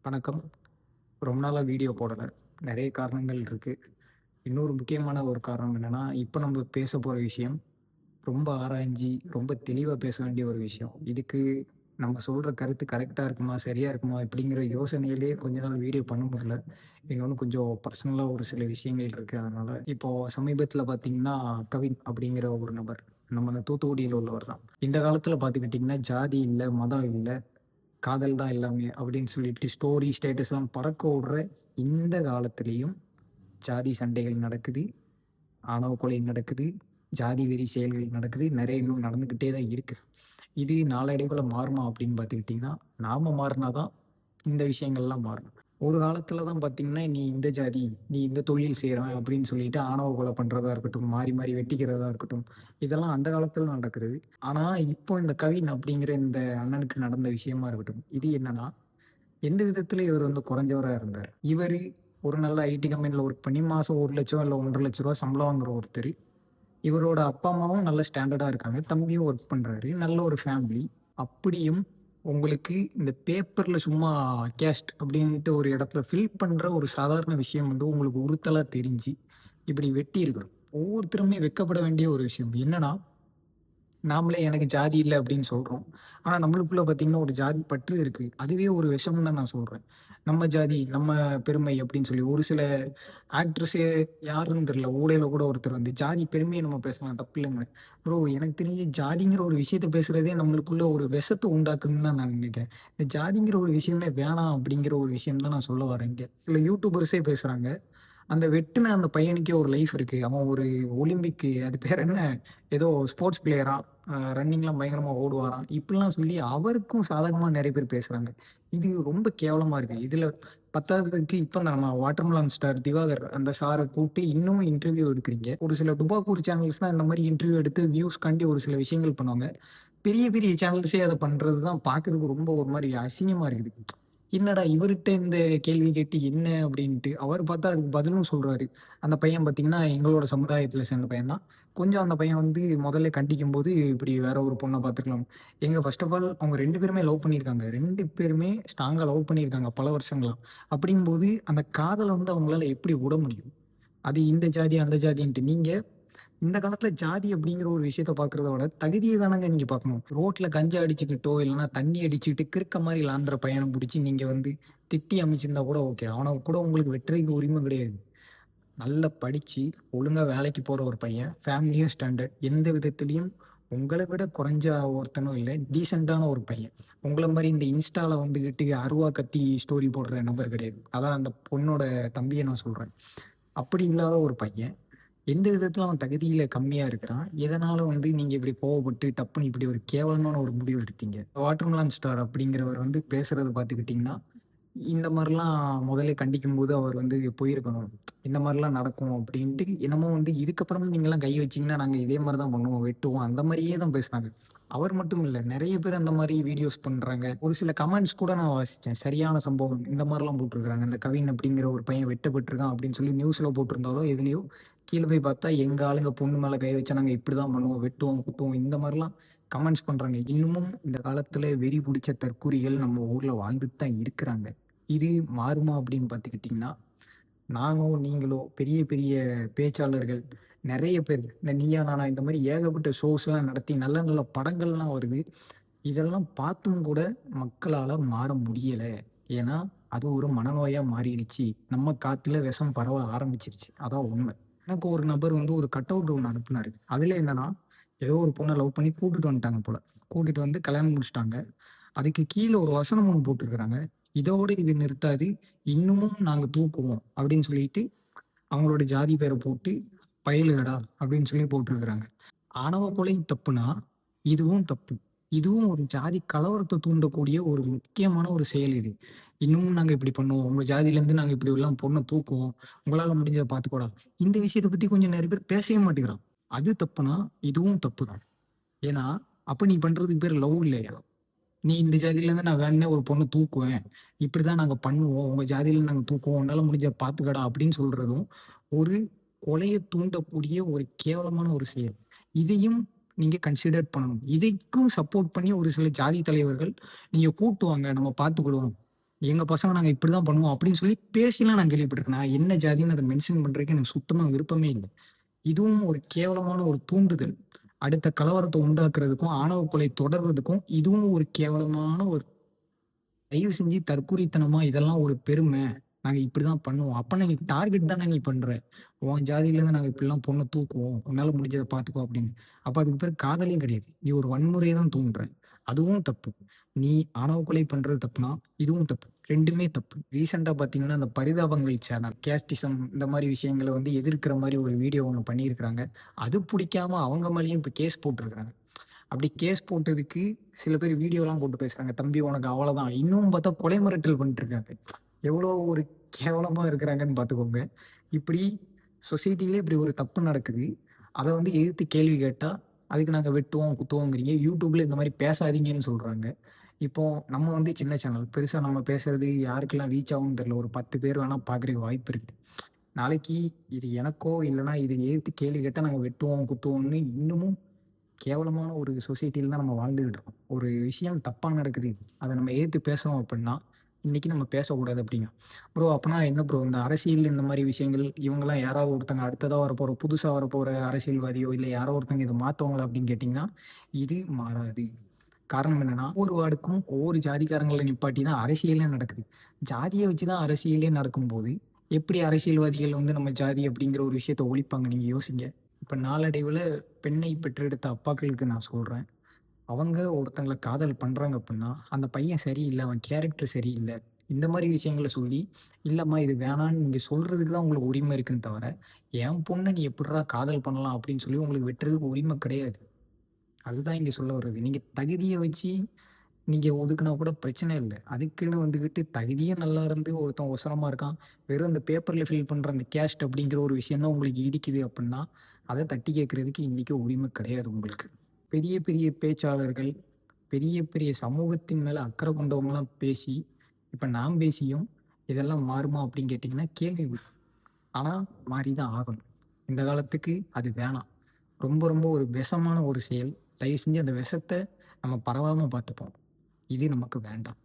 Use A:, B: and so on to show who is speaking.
A: வணக்கம். ரொம்ப நாளா வீடியோ போடல. நெறைய காரணங்கள் இருக்கு. இன்னொரு முக்கியமான ஒரு காரணம் என்னன்னா, இப்ப நம்ம பேச போற விஷயம் ரொம்ப ஆராய்ஞ்சு, ரொம்ப தெளிவா பேச வேண்டிய ஒரு விஷயம். இதுக்கு நம்ம சொல்ற கருத்து கரெக்ட்டா இருக்குமா? சரியா இருக்குமா? இப்படிங்கிற யோசனையிலேயே கொஞ்ச நாள் வீடியோ பண்ண முடியல. இன்னொன்னு கொஞ்சம் பர்சனலா ஒரு சில விஷயங்கள் இருக்கு. அதனால இப்போ சமீபத்தில பார்த்தீங்கன்னா, கவின் அப்படிங்கிற ஒரு நபர். நம்ம தூத்துக்குடியில உள்ளவர் தான். இந்த காலத்தில பார்த்துக்கிட்டிங்கன்னா, ஜாதி இல்ல, மதம் இல்ல, காதல் தான் எல்லாமே அப்படின்னு சொல்லிட்டு ஸ்டோரி, ஸ்டேட்டஸ்லாம் பறக்க விடுற இந்த காலத்திலயும் ஜாதி சண்டைகள் நடக்குது. ஆணவ கொலை நடக்குது. ஜாதி வெறி செயல்கள் நடக்குது. நெறைய இன்னும் நடந்துகிட்டே தான் இருக்கு. இது நாளடைவுல மாறுமா அப்படின்னு பார்த்துக்கிட்டிங்கன்னா, நாம மாறுனா தான் இந்த விஷயங்கள்லாம் மாறும். ஒரு காலத்துல தான் பார்த்தீங்கன்னா, "நீ இந்த ஜாதி, நீ இந்த தொழில் செய்றவன்" அப்படின்னு சொல்லிட்டு ஆணவ கொலை பண்றதா இருக்கட்டும், மாறி மாறி வெட்டிக்கிறதா இருக்கட்டும், இதெல்லாம் அந்த காலத்துல நடக்கிறது. ஆனா, இப்போ இந்த கவின் அப்படிங்கிற இந்த அண்ணனுக்கு நடந்த விஷயமா இருக்கட்டும், இது என்னன்னா, எந்த விதத்தில இவர் வந்து குறைஞ்சவரா இருந்தார். இவரு ஒரு நல்ல ஐடி கம்பெனில ஒர்க் பண்ணி மாசம் 1,00,000 இல்ல ரூ. 1,50,000 சம்பளம் வாங்குற ஒருத்தரு. இவரோட அப்பா, அம்மாவும் நல்ல ஸ்டாண்டர்டா இருக்காங்க. தம்பியும் ஒர்க் பண்றாரு. நல்ல ஒரு ஃபேமிலி. அப்படியும் உங்களுக்கு இந்த பேப்பர்ல சும்மா கேஸ்ட் அப்படின்ட்டு ஒரு இடத்துல ஃபில் பண்ற ஒரு சாதாரண விஷயம் வந்து உங்களுக்கு உறுத்தலா தெரிஞ்சு, இப்படி வெட்டி இருக்கணும். ஒவ்வொருத்தருமே வெட்கப்பட வேண்டிய ஒரு விஷயம். என்னன்னா, நாமளே எனக்கு ஜாதி இல்ல அப்படின்னு சொல்றோம். ஆனா நம்மளுக்குள்ள பார்த்தீங்கன்னா, ஒரு ஜாதி பற்று இருக்கு. அதுவே ஒரு விஷம்னு தான் நான் சொல்றேன். நம்ம ஜாதி, நம்ம பெருமை அப்படின்னு சொல்லி ஒரு சில ஆக்ட்ரஸே யாருன்னு தெரியல. ஊடையில கூட ஒருத்தர் வந்து ஜாதி பெருமைய நம்ம பேசலாம் தப்பில்லங்க. ப்ரோ எனக்கு தெரிஞ்சு ஜாதிங்கிற ஒரு விஷயத்த பேசுறதே நம்மளுக்குள்ள ஒரு விஷத்த உண்டாக்குதுன்னு தான் நான் நினைக்கிறேன். இந்த ஜாதிங்கிற ஒரு விஷயமே வேணாம் அப்படிங்கிற ஒரு விஷயம் தான் நான் சொல்ல வரேன் இங்க. சில யூடியூபர்ஸே பேசுறாங்க. அந்த வெட்டுன அந்த பையனுக்கே ஒரு லைஃப் இருக்கு. அவன் ஒரு ஒலிம்பிக் அது பேர் என்ன? ஏதோ ஸ்போர்ட்ஸ் பிளேயராம். ரன்னிங்லாம் பயங்கரமா ஓடுவாராம். இப்படிலாம் சொல்லி அவருக்கும் சாதகமா நெறைய பேர் பேசுறாங்க. இது ரொம்ப கேவலமா இருக்கு. இதுல பத்தாததுக்கு இப்ப நம்ம வாட்டர்மெலன் ஸ்டார் திவாகர் அந்த சார கூப்ட்டு இன்னும் இன்டர்வியூ எடுக்குறீங்க. ஒரு சில டுபாக்கூர் சேனல்ஸ்லாம் இந்த மாரி இன்டர்வியூ எடுத்து வியூஸ்க்காண்டி ஒரு சில விஷயங்கள் பண்ணுவாங்க. பெரிய பெரிய சேனல்ஸே அத பண்றது தான் பார்க்கறதுக்கு ரொம்ப ஒரு மாரி அசிங்கமா இருக்குது. என்னடா இவர்ட்ட இந்த கேள்வி கேட்டு என்ன அப்டின்ட்டு. அவர் பார்த்தா அதுக்கு பதிலும் சொல்றாரு. அந்த பையன் பார்த்தீங்கன்னா, எங்களோட சமுதாயத்தில சேர்ந்த பையன் தான். கொஞ்சம் அந்த பையன் வந்து முதல்ல கண்டிக்கும்போது, இப்படி வேற ஒரு பொண்ண பார்த்துருக்கலாம். ஏங்க ஃபர்ஸ்ட் ஆஃப் ஆல் அவங்க 2 பேருமே லவ் பண்ணியிருக்காங்க. 2 பேருமே ஸ்ட்ராங்கா லவ் பண்ணியிருக்காங்க பல வருஷங்களா. அப்படிங்கும்போது அந்த காதல வந்து அவங்களால எப்படி விட முடியும்? அது இந்த ஜாதி, அந்த ஜாதின்ட்டு. நீங்க இந்த காலத்துல ஜாதி அப்படிங்கிற ஒரு விஷயத்த பார்க்கிறத விட, தகுதிய தானங்க நீங்க பார்க்கணும். ரோட்ல கஞ்சா அடிச்சுக்கிட்டோ, இல்லன்னா தண்ணி அடிச்சுக்கிட்டு கிறுக்க மாரி லாந்துற பையன புடிச்சு நீங்க வந்து திட்டி அமிச்சிருந்தா கூட ஓகே. அவன கூட உங்களுக்கு வெட்டுறதுக்கு உரிமை கிடையாது. நல்லா படிச்சு, ஒழுங்கா வேலைக்கு போற ஒரு பையன். ஃபேமிலியும் ஸ்டாண்டர்ட். எந்த விதத்திலயும் உங்கள விட குறைஞ்ச ஒருத்தனும் இல்ல. டீசென்ட்டான ஒரு பையன். உங்கள மாரி இந்த இன்ஸ்டால வந்துகிட்டு அருவா கத்தி ஸ்டோரி போடுற நபர் கிடையாது. அதான் அந்த பொண்ணோட தம்பிய நான் சொல்றேன். அப்படி இல்லாத ஒரு பையன். எந்த விதத்தில அவன் தகுதியில கம்மியா இருக்கிறான். எதனால வந்து நீங்க இப்படி கோவப்பட்டு டப்புன்னு இப்படி ஒரு கேவலமான ஒரு முடிவு எடுத்தீங்க? வாட்டர்மெலன் ஸ்டார் அப்படிங்கிறவர் வந்து பேசுறத பார்த்துக்கிட்டீங்கன்னா, இந்த மாரிலாம் முதலே கண்டிக்கும்போது அவர் வந்து போயிருக்கணும். இந்த மாரிலாம் நடக்கும் அப்படின்ட்டு என்னமோ வந்து இதுக்கப்புறமும் நீங்கலாம் கை வச்சீங்கன்னா, நாங்க இதே மாரி தான் பண்ணுவோம், வெட்டுவோம். அந்த மாரியே தான் பேசுனாங்க. அவர் மட்டும் இல்ல. நெறைய பேர் அந்த மாரி வீடியோஸ் பண்றாங்க. ஒரு சில கமெண்ட்ஸ் கூட நான் வாசிச்சேன். சரியான சம்பவம். இந்த மாரிலாம் போட்டுருக்காங்க. இந்த கவின் அப்படிங்கிற ஒரு பையன் வெட்டப்பட்டுருக்கான் அப்படின்னு சொல்லி நியூஸ்ல போட்டிருந்தாலோ, எதுலயோ கீழ போய் பார்த்தா, எங்க ஆளுங்க பொண்ணு மேல கை வச்சா நாங்க இப்படிதான் பண்ணுவோம். வெட்டுவோம், குத்துவோம். இந்த மாரிலாம் கமெண்ட்ஸ் பண்றாங்க. இன்னமும் இந்த காலத்துல வெறி புடிச்ச தற்குறிகள் நம்ம ஊர்ல வாழ்ந்துட்டு தான் இருக்கிறாங்க. இது மாறுமா அப்படின்னு பார்த்துக்கிட்டிங்கன்னா, நானோ, நீங்களோ பெரிய பெரிய பேச்சாளர்கள் நெறைய பேர் இந்த நீயா நானா இந்த மாரி ஏகப்பட்ட ஷோஸ்லாம் நடத்தி நல்ல நல்ல படங்கள்லாம் வருது. இதெல்லாம் பார்த்தும் கூட மக்களால மாற முடியல. ஏன்னா, அது ஒரு மனநோயா மாறிடுச்சு. நம்ம காத்துல விஷம் பரவ ஆரம்பிச்சுருச்சு. அதான் உண்மை. எனக்கு ஒரு நபர் வந்து ஒரு கட் அவுட் ஒண்ணு அனுப்புனாரு. அதுல என்னன்னா, ஏதோ ஒரு பொண்ண லவ் பண்ணி கூட்டிட்டு வந்துட்டாங்க போல. கூட்டிட்டு வந்து கல்யாணம் முடிச்சுட்டாங்க. அதுக்கு கீழ ஒரு வசனம் ஒண்ணு போட்டிருக்காங்க. இதோட இது நிறுத்தாது. இன்னமும் நாங்க தூக்குவோம் அப்படின்னு சொல்லிட்டு, அவங்களோட ஜாதி பேர போட்டு, "பயலுகடா" அப்படின்னு சொல்லி போட்டிருக்காங்க. ஆணவ கொலை தப்புனா, இதுவும் தப்பு. இதுவும் ஒரு ஜாதி கலவரத்த தூண்டக்கூடிய ஒரு முக்கியமான ஒரு செயல் இது. இன்னமும் நாங்க இப்படி பண்ணுவோம். உங்க ஜாதியிலருந்து நாங்க இப்படிலாம் பொண்ண தூக்குவோம். உங்களால முடிஞ்சத பார்த்துக்கோடா. இந்த விஷயத்த பத்தி கொஞ்சம் நெறைய பேர் பேசவே மாட்டேங்கிறான். அது தப்புனா, இதுவும் தப்பு தான். ஏன்னா, அப்ப நீ பண்றதுக்கு பேரு லவ் இல்லையா? நீ இந்த ஜாதியிலருந்து நான் வேணும்னே ஒரு பொண்ண தூக்குவேன். இப்படிதான் நாங்க பண்ணுவோம். உங்க ஜாதியிலருந்து நாங்க தூக்குவோம். உன்னால முடிஞ்சத பார்த்துக்கடா அப்படின்னு சொல்றதும், ஒரு கொலைய தூண்டக்கூடிய ஒரு கேவலமான ஒரு செயல். இதையும் நீங்க கன்சிடர் பண்ணணும். இதைக்கும் சப்போர்ட் பண்ணி ஒரு சில ஜாதி தலைவர்கள், நீங்க கூட்டு வாங்க நம்ம பார்த்துக்கிடுவோம். எங்க பசங்க நாங்க இப்படிதான் பண்ணுவோம் அப்படின்னு சொல்லி பேசிலாம் நான் கேள்விப்பட்டுருக்கேன். நான் என்ன ஜாதின்னு அத மென்ஷன் பண்றதுக்கு எனக்கு சுத்தமா விருப்பமே இல்ல. இதுவும் ஒரு கேவலமான ஒரு தூண்டுதல். அடுத்த கலவரத்த உண்டாக்குறதுக்கும், ஆணவ கொலை தொடர்றதுக்கும் இதுவும் ஒரு கேவலமான ஒரு தயவு செஞ்சு தற்குறித்தனமா இதெல்லாம் ஒரு பெருமை. நாங்க இப்படிதான் பண்ணுவோம். அப்பன்னா நீ டார்கெட் தானே நீ பண்ற. உன் ஜாதியிலேருந்து நாங்க இப்படிலாம் பொண்ண தூக்குவோம். உன்னால முடிஞ்சத பார்த்துக்கோ அப்படின்னு. அப்ப அதுக்கு பேரு காதலே கிடையாது. நீ ஒரு வன்முறைய தான் தூண்டுற. அதுவும் தப்பு. நீ ஆணவ கொலை பண்றது தப்புனா, இதுவும் தப்பு. 2மே தப்பு. ரீசென்ட்டா பார்த்தீங்கன்னா, அந்த பரிதாபங்கள் சேனல், கேஸ்டிசம் இந்த மாரி விஷயங்கள வந்து எதிர்க்கிற மாரி ஒரு வீடியோ ஒண்ணு பண்ணியிருக்கிறாங்க. அது புடிக்காம அவங்க மேலயும் இப்ப கேஸ் போட்டுருக்காங்க. அப்படி கேஸ் போட்டதுக்கு சில பேர் வீடியோலாம் போட்டு பேசுறாங்க. "தம்பி உனக்கு அவ்வளதான்." இன்னும் பார்த்தா கொலை மிரட்டல் பண்ணிட்டுருக்காங்க. எவ்வளோ ஒரு கேவலமா இருக்கிறாங்கன்னு பார்த்துக்கோங்க. இப்படி சொசைட்டிலே இப்படி ஒரு தப்பு நடக்குது. அத வந்து எதிர்த்து கேள்வி கேட்டா, அதுக்கு நாங்க வெட்டுவோம், குத்துவோங்கிறீங்க. YouTubeல இந்த மாரி பேசாதீங்கன்னு சொல்றாங்க. இப்போ நம்ம வந்து சின்ன சேனல். பெருசா நம்ம பேசுறது யாருக்கெல்லாம் ரீச் ஆகும்னு தெரியல. ஒரு 10 பேர் வேணா பார்க்குறதுக்கு வாய்ப்பு இருக்கு. நாளைக்கு இது எனக்கோ, இல்லன்னா இத எதிர்த்து கேள்வி கேட்டா நாங்க வெட்டுவோம், குத்துவோம்ன்னு இன்னமும் கேவலமான ஒரு சொசைட்டில தான் நம்ம வாழ்ந்துகிட்டு இருக்கோம். ஒரு விஷயம் தப்பா நடக்குது. அத நம்ம எதிர்த்து பேசுறோம் அப்டின்னா, இன்னைக்கு நம்ம பேசக்கூடாது அப்டிங்க. ப்ரோ அப்பனா என்ன ப்ரோ இந்த அரசியல் இந்த மாரி விஷயங்கள் இவங்கலாம் யாராவது ஒருத்தங்க அடுத்ததா வரப்போற புதுசா வரப்போற அரசியல்வாதியோ, இல்ல யாரோ ஒருத்தங்க இத மாத்துவாங்களா அப்டின்னு கேட்டீங்கன்னா, இது மாறாது. காரணம் என்னன்னா, ஒவ்வொரு வார்டுக்கும் ஒவ்வொரு ஜாதிக்காரங்கள நிப்பாட்டி தான் அரசியலே நடக்குது. ஜாதிய வச்சு தான் அரசியலே நடக்கும்போது, எப்படி அரசியல்வாதிகள் வந்து நம்ம ஜாதி அப்படிங்கிற ஒரு விஷயத்த ஒழிப்பாங்க நீங்க யோசிங்க. இப்ப நாளடைவுல பெண்ணை பெற்றெடுத்த அப்பாக்களுக்கு நான் சொல்றேன். அவங்க ஒருத்தங்கள காதல் பண்றாங்க அப்படின்னா, அந்த பையன் சரியில்ல, அவன் கேரக்டர் சரியில்ல. இந்த மாரி விஷயங்கள சொல்லி, இல்லம்மா இது வேணான்னு நீங்க சொல்றதுக்கு தான் உங்களுக்கு உரிமை இருக்குன்னு தவிர, என் பொண்ண நீ எப்புட்றா காதல் பண்ணலாம் அப்படின்னு சொல்லி உங்களுக்கு வெட்டுறதுக்கு உரிமை கிடையாது. அதுதான் இங்க சொல்ல வர்றது. நீங்க தகுதிய வச்சு நீங்க ஒதுக்குனா கூட பிரச்சனை இல்ல. அதுக்குன்னு வந்துகிட்டு தகுதியே நல்லா இருந்து ஒருத்தன் ஒசரமா இருக்கான். வெறும் அந்த பேப்பர்ல ஃபில் பண்ற அந்த கேஸ்ட் அப்படிங்கிற ஒரு விஷயம் தான் உங்களுக்கு இடிக்குது அப்படின்னா, அத தட்டி கேட்கறதுக்கு இன்னைக்கு உரிமை கிடையாது உங்களுக்கு. பெரிய பெரிய பேச்சாளர்கள், பெரிய பெரிய சமூகத்தின் மேல அக்கறை கொண்டவங்கலாம் பேசி, இப்ப நான் பேசியும் இதெல்லாம் மாறுமா அப்படின்னு கேட்டீங்கன்னா கேள்வி ஆனா மாறி தான் ஆகணும். இந்த காலத்துக்கு அது வேணாம். ரொம்ப ரொம்ப ஒரு விஷமான ஒரு செயல். தயவு செஞ்சு அந்த விஷத்த நம்ம பரவாம பார்த்துப்போம். இது நமக்கு வேண்டாம்.